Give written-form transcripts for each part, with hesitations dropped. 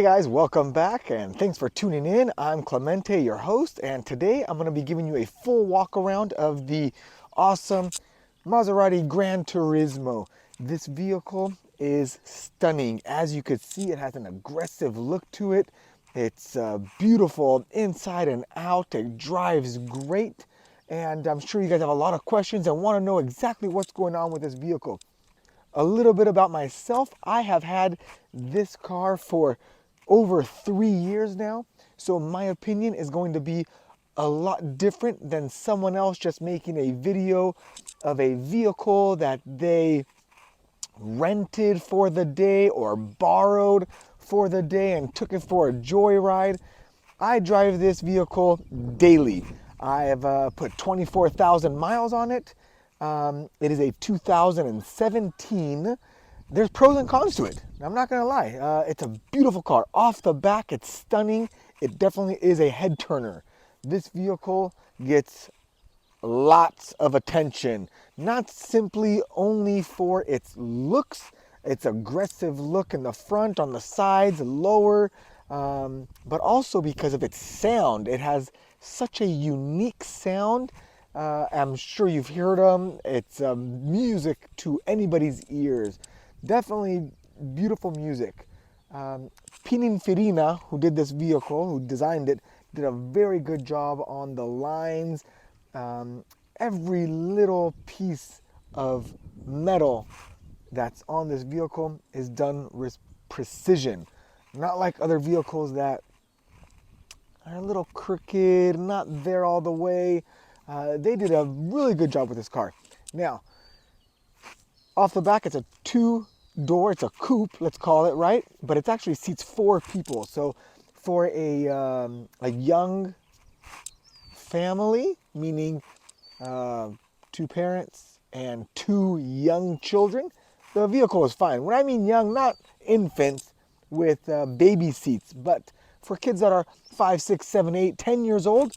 Hey guys, welcome back and thanks for tuning in. I'm Clemente, your host, and today I'm going to be giving you a full walk around of the awesome Maserati Granturismo. This vehicle is stunning. As you can see, it has an aggressive look to it. It's beautiful inside and out. It drives great, and I'm sure you guys have a lot of questions and want to know exactly what's going on with this vehicle. A little bit about myself. I have had this car for over 3 years now. So my opinion is going to be a lot different than someone else just making a video of a vehicle that they rented for the day or borrowed for the day and took it for a joyride. I drive this vehicle daily. I have put 24,000 miles on it. It is a 2017. There's pros and cons to it. I'm not gonna lie. It's a beautiful car. Off the back, it's stunning. It definitely is a head turner. This vehicle gets lots of attention, not simply only for its looks, its aggressive look in the front, on the sides, lower, but also because of its sound. It has such a unique sound. I'm sure you've heard them. It's music to anybody's ears. Definitely beautiful music. Pininfarina, who did this vehicle, who designed it, did a very good job on the lines. Every little piece of metal that's on this vehicle is done with precision. Not like other vehicles that are a little crooked, not there all the way. They did a really good job with this car. Now, off the back, it's a two-door, it's a coupe, let's call it, right? But it actually seats 4 people. So for a young family, meaning 2 parents and 2 young children, the vehicle is fine. When I mean young, not infants with baby seats, but for kids that are 5, 6, 7, 8, 10 years old,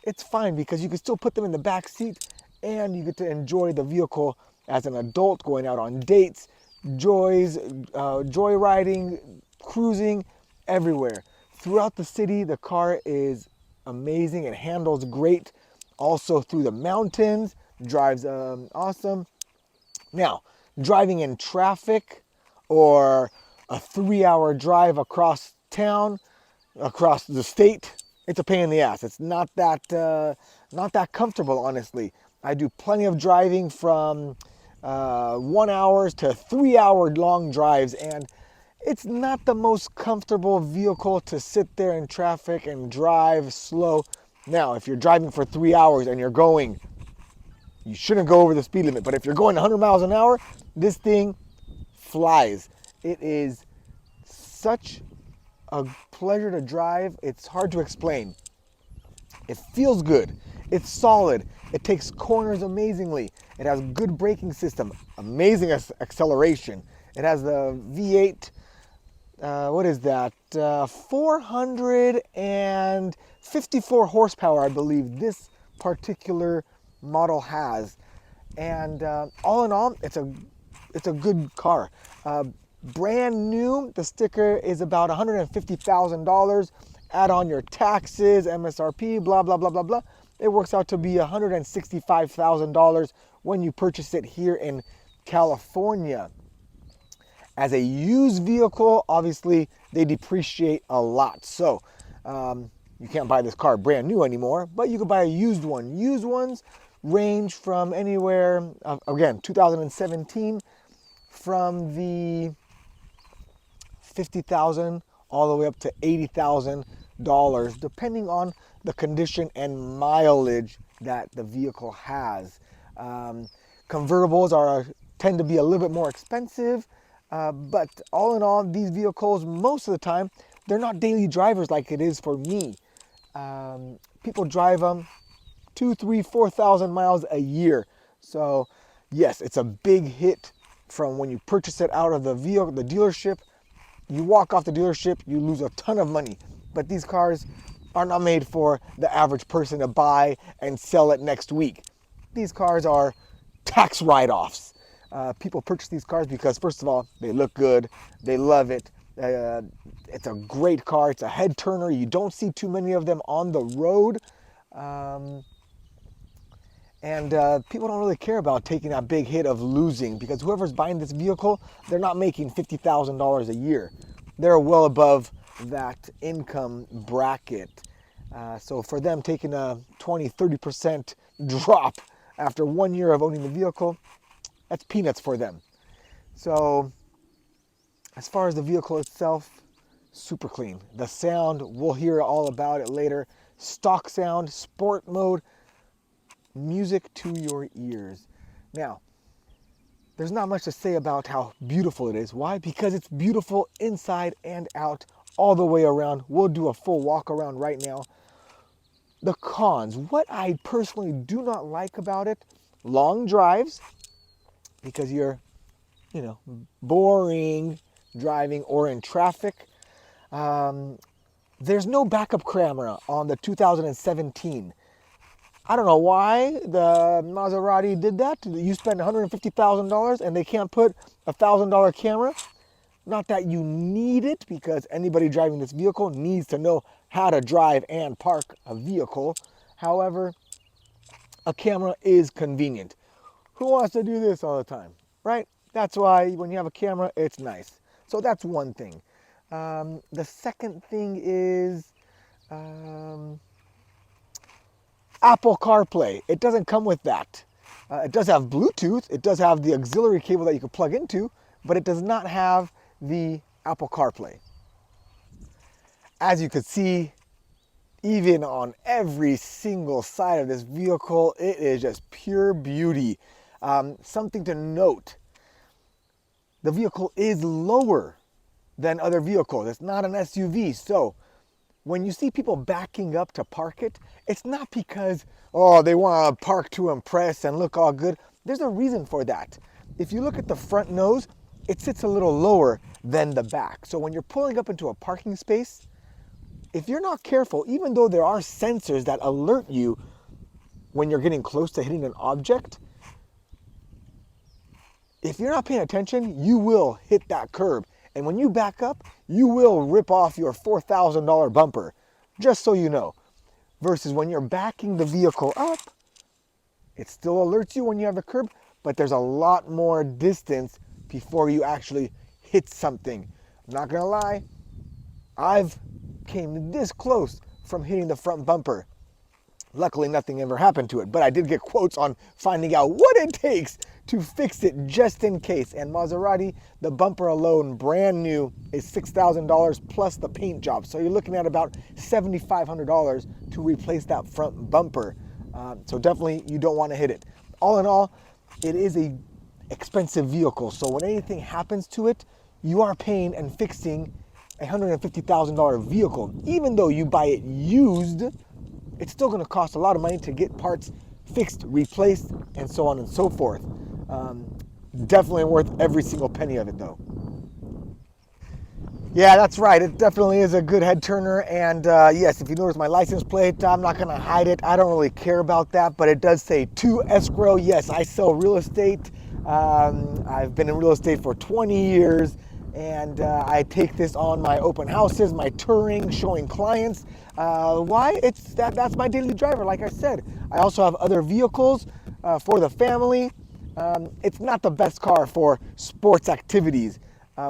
it's fine because you can still put them in the back seat and you get to enjoy the vehicle as an adult, going out on dates, joyriding, cruising, everywhere. Throughout the city, the car is amazing. It handles great. Also through the mountains, drives awesome. Now, driving in traffic or a 3-hour drive across town, across the state, it's a pain in the ass. It's not that comfortable, honestly. I do plenty of driving from 1 hour to 3-hour long drives, and it's not the most comfortable vehicle to sit there in traffic and drive slow. Now, if you're driving for 3 hours and you're going, you shouldn't go over the speed limit. But if you're going 100 miles an hour, this thing flies. It is such a pleasure to drive. It's hard to explain. It feels good. It's solid. It takes corners amazingly. It has good braking system, amazing acceleration. It has the V8, what is that? 454 horsepower, I believe this particular model has. And all in all, it's a good car. Brand new, the sticker is about $150,000. Add on your taxes, MSRP, blah, blah, blah, blah, blah. It works out to be $165,000 when you purchase it here in California. As a used vehicle, obviously, they depreciate a lot. So you can't buy this car brand new anymore, but you can buy a used one. Used ones range from anywhere, again, 2017, from the $50,000 all the way up to $80,000, depending on the condition and mileage that the vehicle has. Convertibles tend to be a little bit more expensive, but all in all, these vehicles, most of the time, they're not daily drivers like it is for me. People drive them 2, 3, 4,000 miles a year. So yes, it's a big hit from when you purchase it out of the dealership. You walk off the dealership, you lose a ton of money. But these cars are not made for the average person to buy and sell it next week. These cars are tax write-offs. People purchase these cars because, first of all, they look good, they love it, It's a great car. It's a head turner. You don't see too many of them on the road. Um, and people don't really care about taking that big hit of losing, because whoever's buying this vehicle, they're not making $50,000 a year. They're well above that income bracket. So for them, taking a 20-30% drop after 1 year of owning the vehicle, that's peanuts for them. So as far as the vehicle itself, super clean. The sound, we'll hear all about it later. Stock sound, sport mode, music to your ears. Now, there's not much to say about how beautiful it is. Why? Because it's beautiful inside and out, all the way around. We'll do a full walk around right now. The cons, what I personally do not like about it: long drives, because you're, boring driving or in traffic. There's no backup camera on the 2017. I don't know why the Maserati did that. You spend $150,000 and they can't put a $1,000 camera. Not that you need it, because anybody driving this vehicle needs to know how to drive and park a vehicle. However, a camera is convenient. Who wants to do this all the time, right? That's why when you have a camera, it's nice. So that's one thing. The second thing is Apple CarPlay. It doesn't come with that. It does have Bluetooth. It does have the auxiliary cable that you can plug into, but it does not have the Apple CarPlay. As you can see, even on every single side of this vehicle, it is just pure beauty. Something to note: the vehicle is lower than other vehicles. It's not an SUV. So when you see people backing up to park it, it's not because, oh, they want to park to impress and look all good. There's a reason for that. If you look at the front nose, it sits a little lower than the back. So when you're pulling up into a parking space, if you're not careful, even though there are sensors that alert you when you're getting close to hitting an object, if you're not paying attention, you will hit that curb. And when you back up, you will rip off your $4,000 bumper, just so you know. Versus when you're backing the vehicle up, it still alerts you when you have the curb, but there's a lot more distance before you actually hit something. I'm not gonna lie, I've came this close from hitting the front bumper. Luckily, nothing ever happened to it, but I did get quotes on finding out what it takes to fix it just in case. And Maserati, the bumper alone, brand new, is $6,000 plus the paint job. So you're looking at about $7,500 to replace that front bumper. So definitely you don't want to hit it. All in all, it is a expensive vehicle. So when anything happens to it, you are paying and fixing a $150,000 vehicle. Even though you buy it used, it's still going to cost a lot of money to get parts fixed, replaced, and so on and so forth. Definitely worth every single penny of it, though. Yeah, that's right. It definitely is a good head turner. And yes, if you notice my license plate, I'm not going to hide it. I don't really care about that, but it does say to escrow. Yes, I sell real estate. I've been in real estate for 20 years. And I take this on my open houses, my touring, showing clients. Why? That's my daily driver, like I said. I also have other vehicles for the family. It's not the best car for sports activities.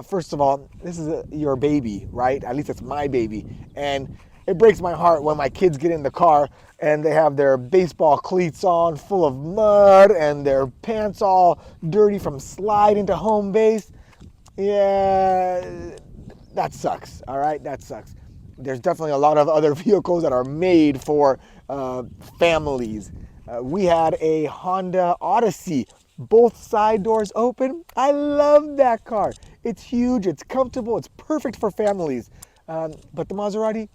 First of all, this is your baby, right? At least it's my baby. And it breaks my heart when my kids get in the car and they have their baseball cleats on full of mud and their pants all dirty from slide into home base. Yeah, that sucks, all right? That sucks. There's definitely a lot of other vehicles that are made for families. We had a Honda Odyssey, both side doors open. I love that car. It's huge, it's comfortable, it's perfect for families. But the Maserati,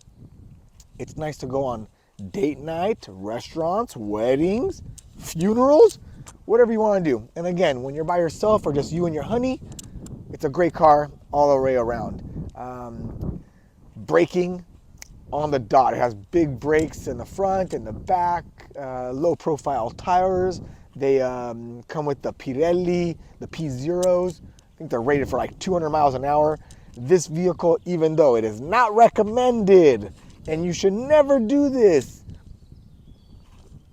it's nice to go on date night, restaurants, weddings, funerals, whatever you want to do. And again, when you're by yourself or just you and your honey, it's a great car all the way around. Braking on the dot. It has big brakes in the front and the back, low profile tires. They come with the Pirelli, the P Zeros. I think they're rated for like 200 miles an hour. This vehicle, even though it is not recommended, and you should never do this,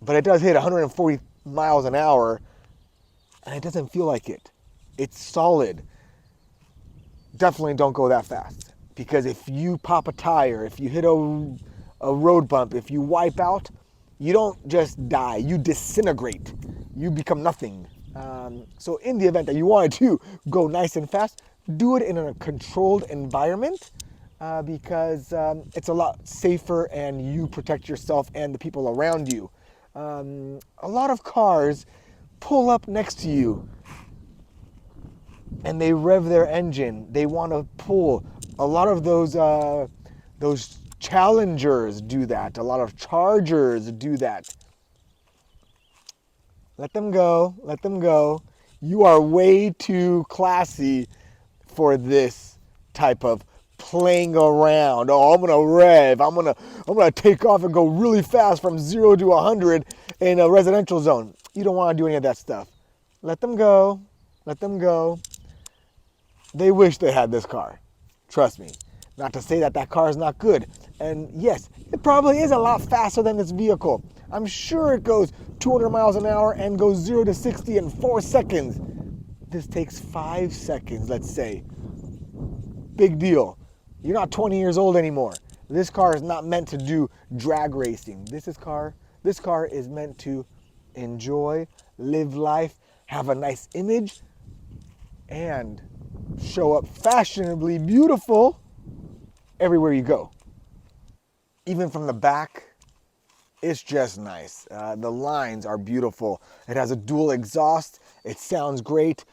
but it does hit 140 miles an hour, and it doesn't feel like it. It's solid. Definitely don't go that fast, because if you pop a tire, if you hit a road bump, if you wipe out, you don't just die, you disintegrate. You become nothing. So in the event that you wanted to go nice and fast, do it in a controlled environment, because it's a lot safer and you protect yourself and the people around you. A lot of cars pull up next to you and they rev their engine. They want to pull. A lot of those Challengers do that. A lot of Chargers do that. Let them go. Let them go. You are way too classy for this type of playing around. Oh, I'm gonna rev. I'm gonna take off and go really fast from 0 to 100 in a residential zone. You don't want to do any of that stuff. Let them go. Let them go. They wish they had this car. Trust me. Not to say that that car is not good. And yes, it probably is a lot faster than this vehicle. I'm sure it goes 200 miles an hour and goes 0 to 60 in 4 seconds. This takes 5 seconds, let's say. Big deal. You're not 20 years old anymore. This car is not meant to do drag racing. This car is meant to enjoy, live life, have a nice image, and show up fashionably beautiful everywhere you go. Even from the back, it's just nice. The lines are beautiful. It has a dual exhaust. It sounds great.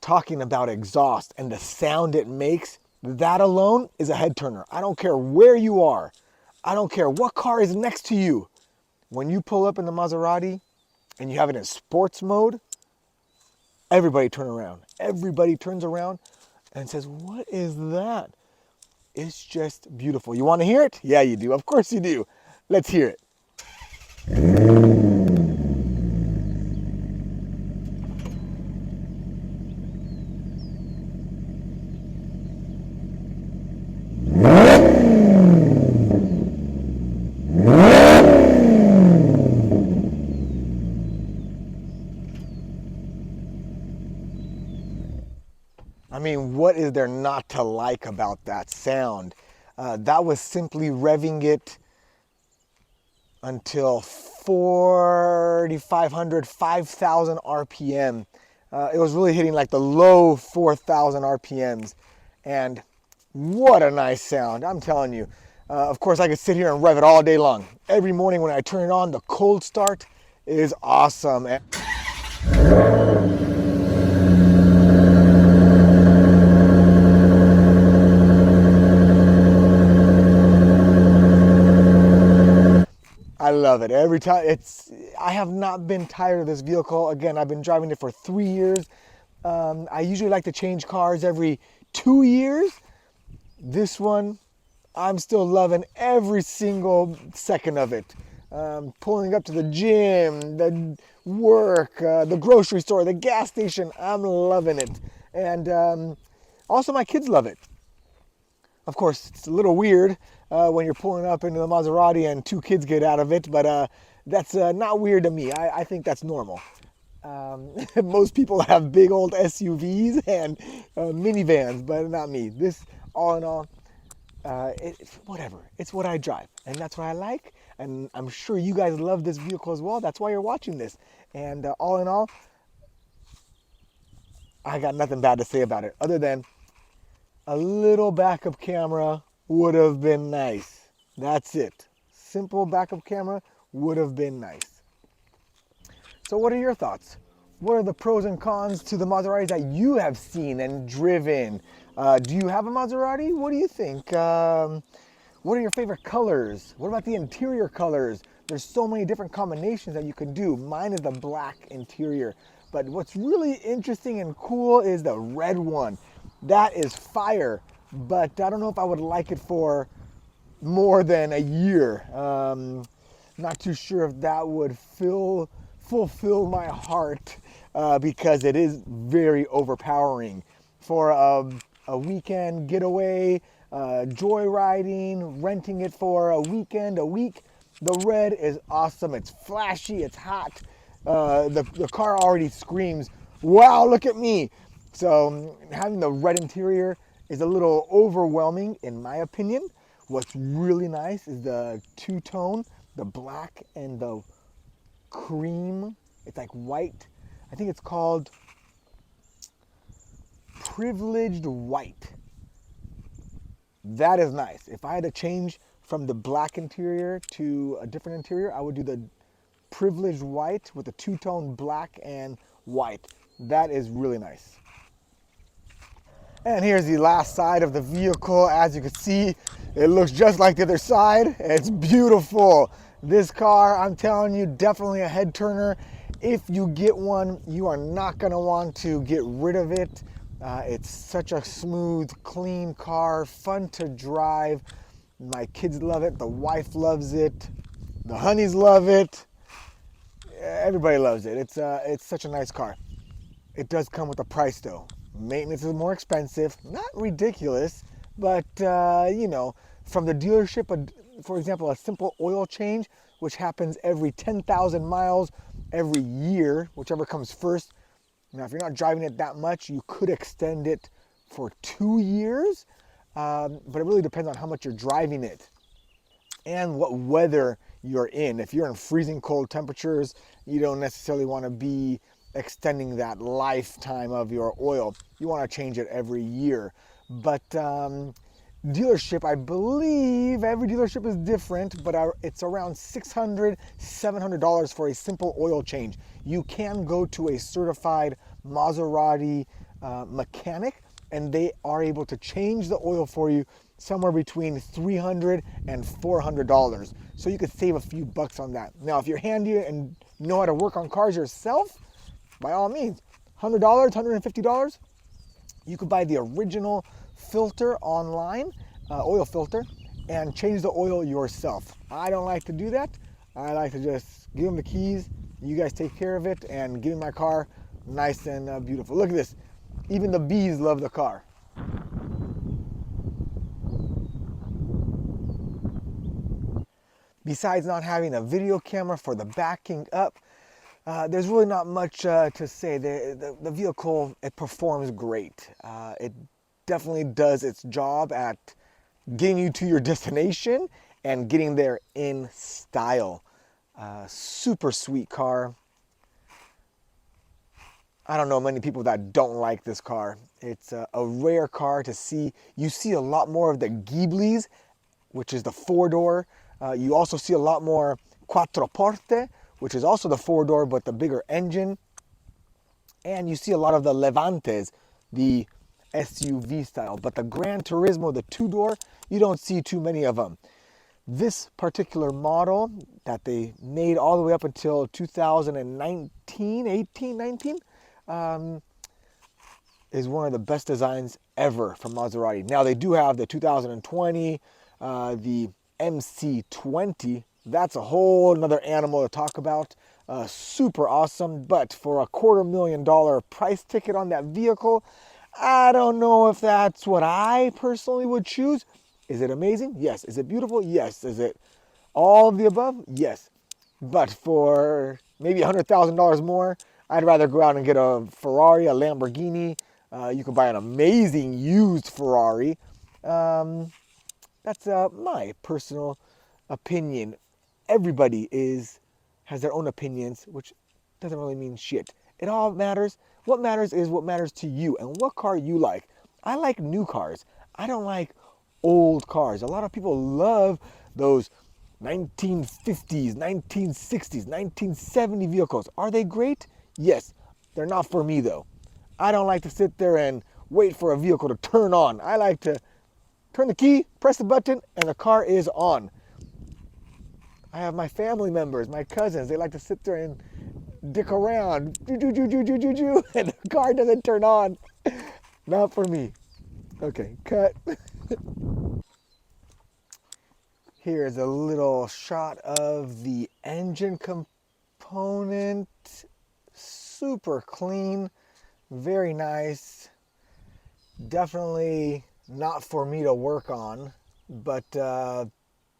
Talking about exhaust and the sound it makes, that alone is a head turner. I don't care where you are. I don't care what car is next to you. When you pull up in the Maserati and you have it in sports mode, everybody turn around. Everybody turns around and says, what is that? It's just beautiful. You want to hear it? Yeah, you do. Of course you do. Let's hear it. I mean, what is there not to like about that sound? That was simply revving it until 4,500, 5,000 RPM. It was really hitting like the low 4,000 RPMs. And what a nice sound, I'm telling you. Of course, I could sit here and rev it all day long. Every morning when I turn it on, the cold start is awesome. I love it. Every time I have not been tired of this vehicle. Again, I've been driving it for 3 years. I usually like to change cars every 2 years. This one, I'm still loving every single second of it. Pulling up to the gym, the work, the grocery store, the gas station, I'm loving it. And also my kids love it. Of course, it's a little weird when you're pulling up into the Maserati and 2 kids get out of it, but that's not weird to me. I think that's normal. Most people have big old SUVs and minivans, but not me. This, all in all, whatever. It's what I drive, and that's what I like. And I'm sure you guys love this vehicle as well. That's why you're watching this. And all in all, I got nothing bad to say about it, other than a little backup camera would have been nice. That's it. Simple backup camera would have been nice. So what are your thoughts? What are the pros and cons to the Maseratis that you have seen and driven? Do you have a Maserati? What do you think? What are your favorite colors? What about the interior colors? There's so many different combinations that you can do. Mine is the black interior. But what's really interesting and cool is the red one. That is fire, but I don't know if I would like it for more than a year. Not too sure if that would fulfill my heart, because it is very overpowering. For a weekend getaway, joyriding, renting it for a weekend, a week. The red is awesome. It's flashy, it's hot. The car already screams, wow, look at me. So having the red interior is a little overwhelming in my opinion. What's really nice is the two-tone, the black and the cream. It's like white. I think it's called privileged white. That is nice. If I had to change from the black interior to a different interior, I would do the privileged white with the two-tone black and white. That is really nice. And here's the last side of the vehicle. As you can see, it looks just like the other side. It's beautiful. This car, I'm telling you, definitely a head turner. If you get one, you are not gonna want to get rid of it. It's such a smooth, clean car, fun to drive. My kids love it, the wife loves it, the honeys love it. Everybody loves it. It's such a nice car. It does come with a price though. Maintenance is more expensive, not ridiculous, but you know, from the dealership, for example, a simple oil change, which happens every 10,000 miles every year, whichever comes first. Now, if you're not driving it that much, you could extend it for 2 years, but it really depends on how much you're driving it and what weather you're in. If you're in freezing cold temperatures, you don't necessarily want to be extending that lifetime of your oil. You want to change it every year. But dealership, I believe every dealership is different, but it's around $600, $700 for a simple oil change. You can go to a certified Maserati mechanic, and they are able to change the oil for you somewhere between $300 and $400. So you could save a few bucks on that. Now, if you're handy and know how to work on cars yourself, by all means, $100, $150, you could buy the original filter online, oil filter, and change the oil yourself. I don't like to do that. I like to just give them the keys, you guys take care of it, and give me my car nice and beautiful. Look at this. Even the bees love the car. Besides not having a video camera for the backing up, there's really not much to say. The vehicle, it performs great. It definitely does its job at getting you to your destination and getting there in style. Super sweet car. I don't know many people that don't like this car. It's a rare car to see. You see a lot more of the Ghiblis, which is the four-door. You also see a lot more Quattroporte, which is also the four-door but the bigger engine. And you see a lot of the Levantes, the SUV style. But the Granturismo, the two-door, you don't see too many of them. This particular model that they made all the way up until 2019, 18, 19, is one of the best designs ever from Maserati. Now they do have the 2020, the MC20. That's a whole another animal to talk about. Super awesome, but for a $250,000 price ticket on that vehicle, I don't know if that's what I personally would choose. Is it amazing? Yes. Is it beautiful? Yes. Is it all of the above? Yes. But for maybe $100,000 more, I'd rather go out and get a Ferrari, a Lamborghini. You can buy an amazing used Ferrari. That's my personal opinion. Everybody has their own opinions, which doesn't really mean shit. It all matters. What matters is what matters to you and what car you like. I like new cars. I don't like old cars. A lot of people love those 1950s, 1960s, 1970 vehicles. Are they great? Yes. They're not for me though. I don't like to sit there and wait for a vehicle to turn on. I like to turn the key, press the button, and the car is on. I have my family members, my cousins, they like to sit there and dick around, and the car doesn't turn on. Not for me. Okay, cut. Here's a little shot of the engine component. Super clean, very nice. Definitely not for me to work on, but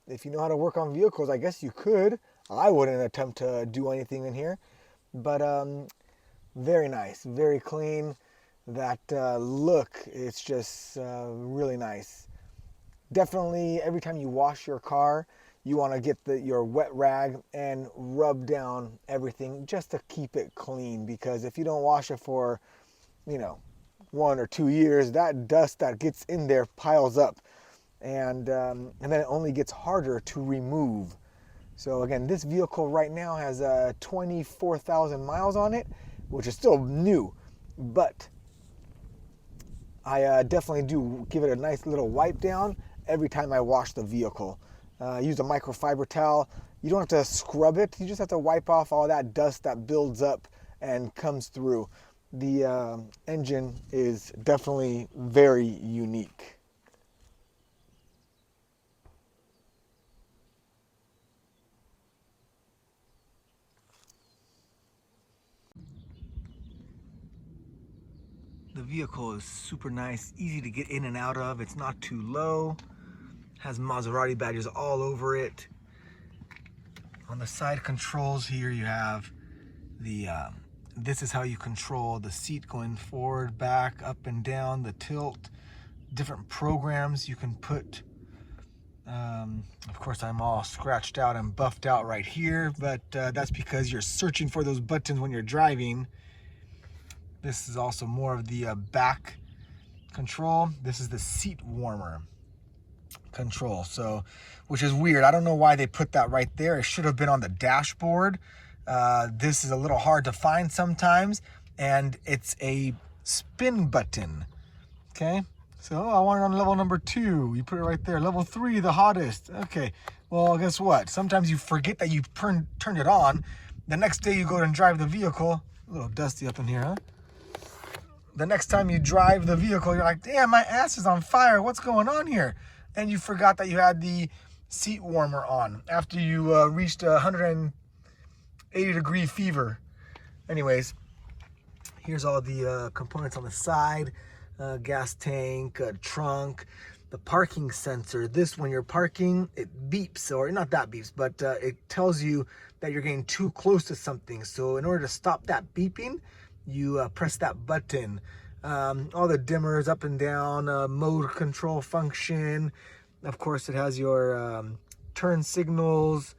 if you know how to work on vehicles, I guess you could. I wouldn't attempt to do anything in here, but very nice, very clean. That look, it's just really nice. Definitely, every time you wash your car, you want to get your wet rag and rub down everything just to keep it clean. Because if you don't wash it for, you know, 1 or 2 years, that dust that gets in there piles up, and then it only gets harder to remove. So again, this vehicle right now has 24,000 miles on it, which is still new, but I definitely do give it a nice little wipe down every time I wash the vehicle. Use a microfiber towel. You don't have to scrub it. You just have to wipe off all that dust that builds up and comes through. The engine is definitely very unique. The vehicle is super nice, easy to get in and out of. It's not too low. Has Maserati badges all over it. On the side controls here, you have the this is how you control the seat going forward, back, up and down, the tilt, different programs you can put. Of course, I'm all scratched out and buffed out right here, but that's because you're searching for those buttons when you're driving. This is also more of the back control. This is the seat warmer control, so which is weird. I don't know why they put that right there. It should have been on the dashboard. This is a little hard to find sometimes, and it's a spin button. Okay, so I want it on level number 2. You put it right there. Level 3, the hottest. Okay, well, guess what? Sometimes you forget that you turned it on. The next day you go and drive the vehicle. A little dusty up in here, huh? The next time you drive the vehicle, you're like, damn, my ass is on fire. What's going on here? And you forgot that you had the seat warmer on after you reached 180-degree fever. Anyways, here's all the components on the side. Gas tank, trunk, the parking sensor. This, when you're parking, it beeps, or not that beeps, but it tells you that you're getting too close to something. So in order to stop that beeping, you press that button. All the dimmers up and down, mode control function. Of course, it has your turn signals,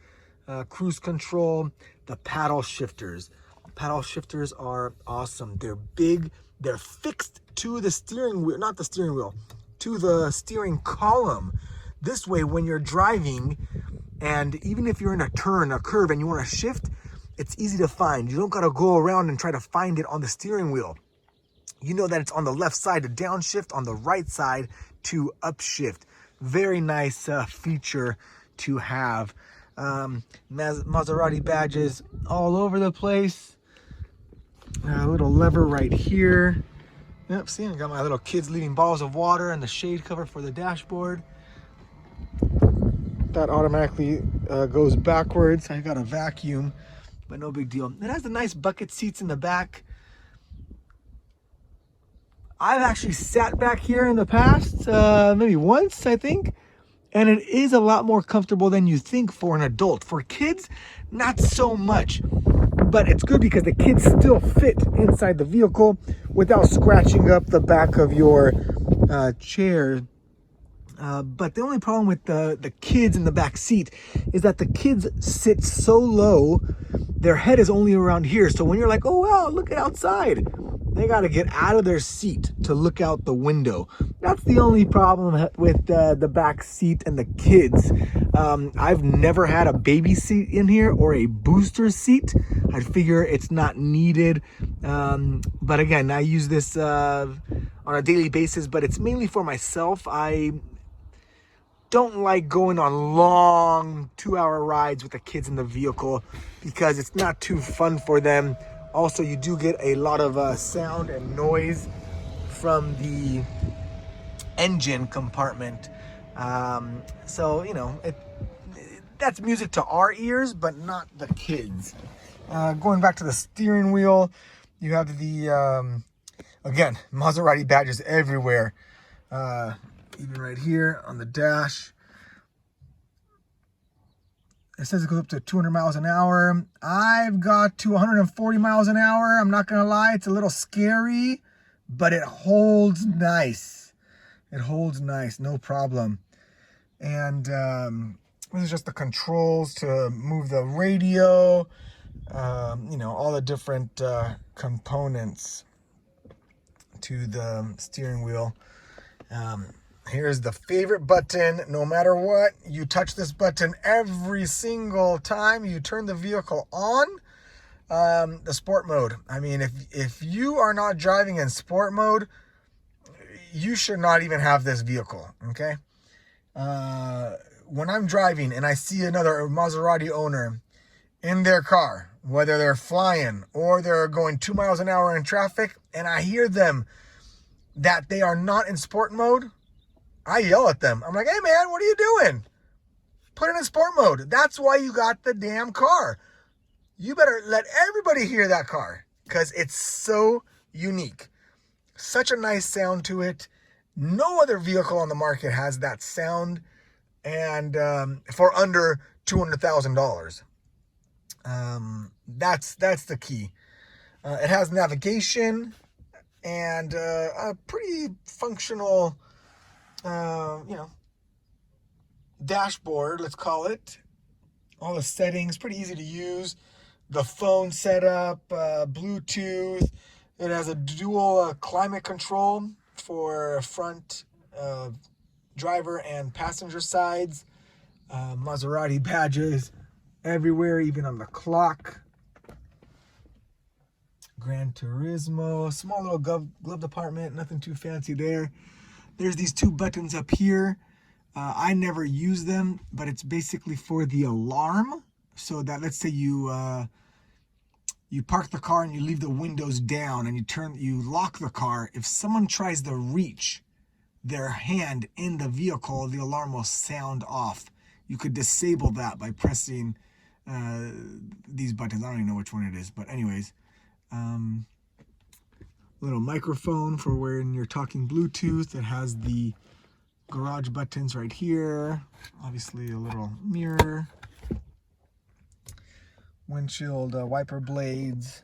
cruise control, the paddle shifters. Paddle shifters are awesome. They're big. They're fixed to the steering wheel, not the steering wheel, to the steering column. This way, when you're driving, and even if you're in a curve, and you want to shift, it's easy to find. You don't got to go around and try to find it on the steering wheel. You know that it's on the left side to downshift, on the right side to upshift. Very nice feature to have. Maserati badges all over the place. A little lever right here. Yep, see, I got my little kids leaving bottles of water and the shade cover for the dashboard. That automatically goes backwards. I got a vacuum, but no big deal. It has the nice bucket seats in the back. I've actually sat back here in the past, maybe once, I think. And it is a lot more comfortable than you think for an adult. For kids, not so much. But it's good because the kids still fit inside the vehicle without scratching up the back of your chair. But the only problem with the kids in the back seat is that the kids sit so low, their head is only around here. So when you're like, oh, wow, look at outside, they got to get out of their seat to look out the window. That's the only problem with the back seat and the kids. I've never had a baby seat in here or a booster seat. I figure it's not needed. But again, I use this on a daily basis, but it's mainly for myself. I don't like going on long 2-hour rides with the kids in the vehicle because it's not too fun for them. Also, you do get a lot of sound and noise from the engine compartment. So, you know, that's music to our ears, but not the kids. Going back to the steering wheel, you have the Again, Maserati badges everywhere. Even right here on the dash. It says it goes up to 200 miles an hour. I've got to 140 miles an hour. I'm not going to lie. It's a little scary, but it holds nice. It holds nice, no problem. And this is just the controls to move the radio, all the different components to the steering wheel. Here's the favorite button. No matter what, you touch this button every single time you turn the vehicle on. The sport mode. I mean, if you are not driving in sport mode, you should not even have this vehicle, okay? When I'm driving and I see another Maserati owner in their car, whether they're flying or they're going 2 miles an hour in traffic, and I hear them that they are not in sport mode, I yell at them. I'm like, hey man, what are you doing? Put it in sport mode. That's why you got the damn car. You better let everybody hear that car because it's so unique. Such a nice sound to it. No other vehicle on the market has that sound, and for under $200,000. That's the key. It has navigation and a pretty functional dashboard, let's call it. All the settings, pretty easy to use. The phone setup, Bluetooth. It has a dual climate control for front driver and passenger sides. Maserati badges everywhere, even on the clock. Granturismo, small little glove department, nothing too fancy there. There's these two buttons up here. I never use them, but it's basically for the alarm. So that, let's say you park the car and you leave the windows down and you lock the car. If someone tries to reach their hand in the vehicle, the alarm will sound off. You could disable that by pressing these buttons. I don't even know which one it is, but anyways. Little microphone for when you're talking Bluetooth. It has the garage buttons right here. Obviously a little mirror. Windshield wiper blades.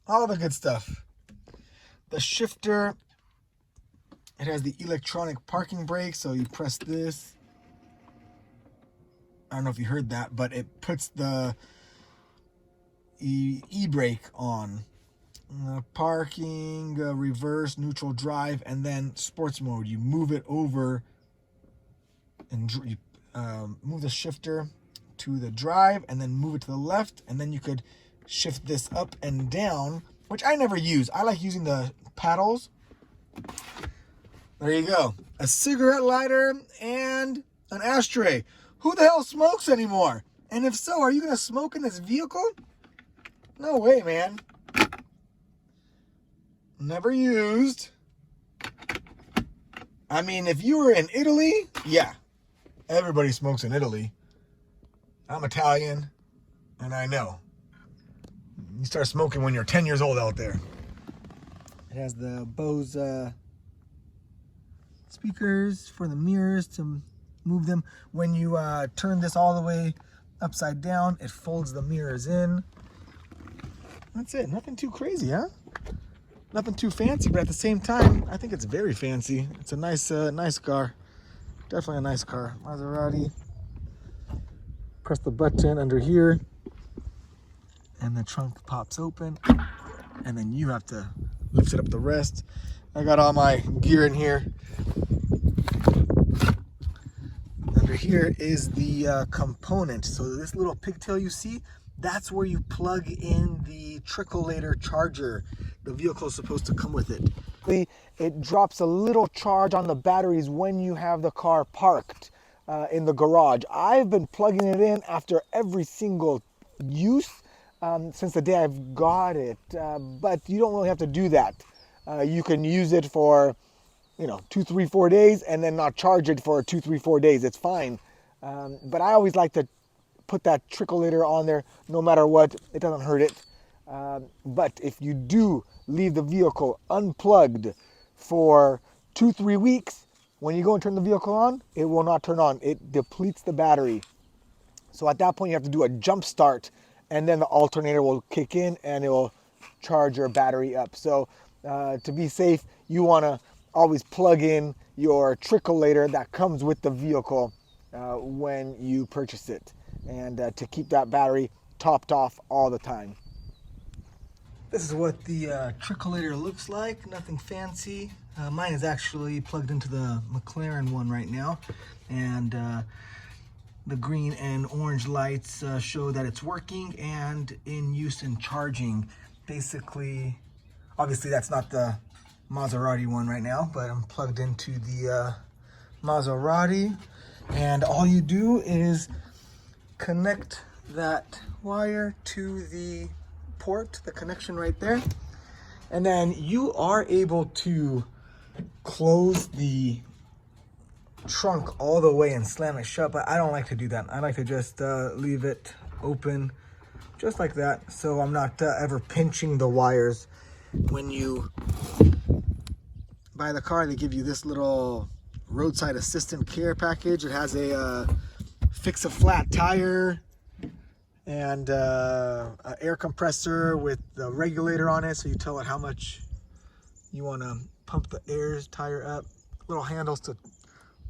All the good stuff. The shifter. It has the electronic parking brake, so you press this. I don't know if you heard that, but it puts the e-brake on. Parking, reverse, neutral drive, and then sports mode. You move it over and you move the shifter to the drive and then move it to the left, and then you could shift this up and down, which I never use. I like using the paddles. There you go. A cigarette lighter and an ashtray. Who the hell smokes anymore? And if so, are you going to smoke in this vehicle? No way, man. Never used. I mean, if you were in Italy, yeah. Everybody smokes in Italy. I'm Italian, and I know. You start smoking when you're 10 years old out there. It has the Bose speakers for the mirrors to move them. When you turn this all the way upside down, it folds the mirrors in. That's it. Nothing too crazy, huh? Nothing too fancy, but at the same time, I think it's very fancy. It's a nice car. Definitely a nice car. Maserati. Press the button under here, and the trunk pops open, and then you have to lift it up the rest. I got all my gear in here. Under here is the component. So this little pigtail you see, that's where you plug in the trickle-later charger. The vehicle is supposed to come with it. It drops a little charge on the batteries when you have the car parked in the garage. I've been plugging it in after every single use since the day I've got it, but you don't really have to do that. You can use it for 2, 3, 4 days and then not charge it for 2, 3, 4 days. It's fine. But I always like to put that trickle-later on there no matter what. It doesn't hurt it. But if you do leave the vehicle unplugged for 2-3 weeks, when you go and turn the vehicle on, it will not turn on. It depletes the battery. So at that point, you have to do a jump start, and then the alternator will kick in and it will charge your battery up. So to be safe, you want to always plug in your trickle-lator that comes with the vehicle when you purchase it, and to keep that battery topped off all the time. This is what the trickle-lator looks like. Nothing fancy. Mine is actually plugged into the McLaren one right now, and the green and orange lights show that it's working and in use and charging. Basically, obviously that's not the Maserati one right now, but I'm plugged into the Maserati, and all you do is connect that wire to the port, the connection right there, and then you are able to close the trunk all the way and slam it shut, but I don't like to do that. I like to just leave it open just like that, so I'm not ever pinching the wires. When you buy the car, they give you this little roadside assistant care package. It has a fix a flat tire and an air compressor with the regulator on it, so you tell it how much you want to pump the tire up. Little handles to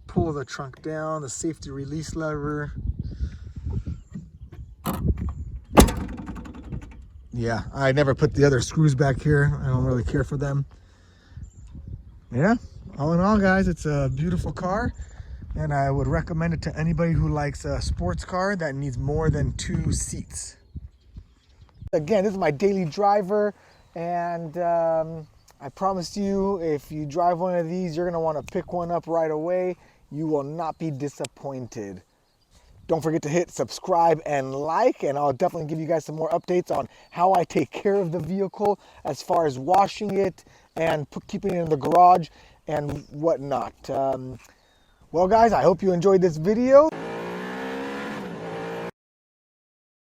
pull the trunk down, the safety release lever. Yeah, I never put the other screws back here. I don't really care for them. Yeah, all in all, guys, it's a beautiful car, and I would recommend it to anybody who likes a sports car that needs more than 2 seats. Again, this is my daily driver, and I promise you, if you drive one of these, you're going to want to pick one up right away. You will not be disappointed. Don't forget to hit subscribe and like, and I'll definitely give you guys some more updates on how I take care of the vehicle as far as washing it and keeping it in the garage and whatnot. Well, guys, I hope you enjoyed this video.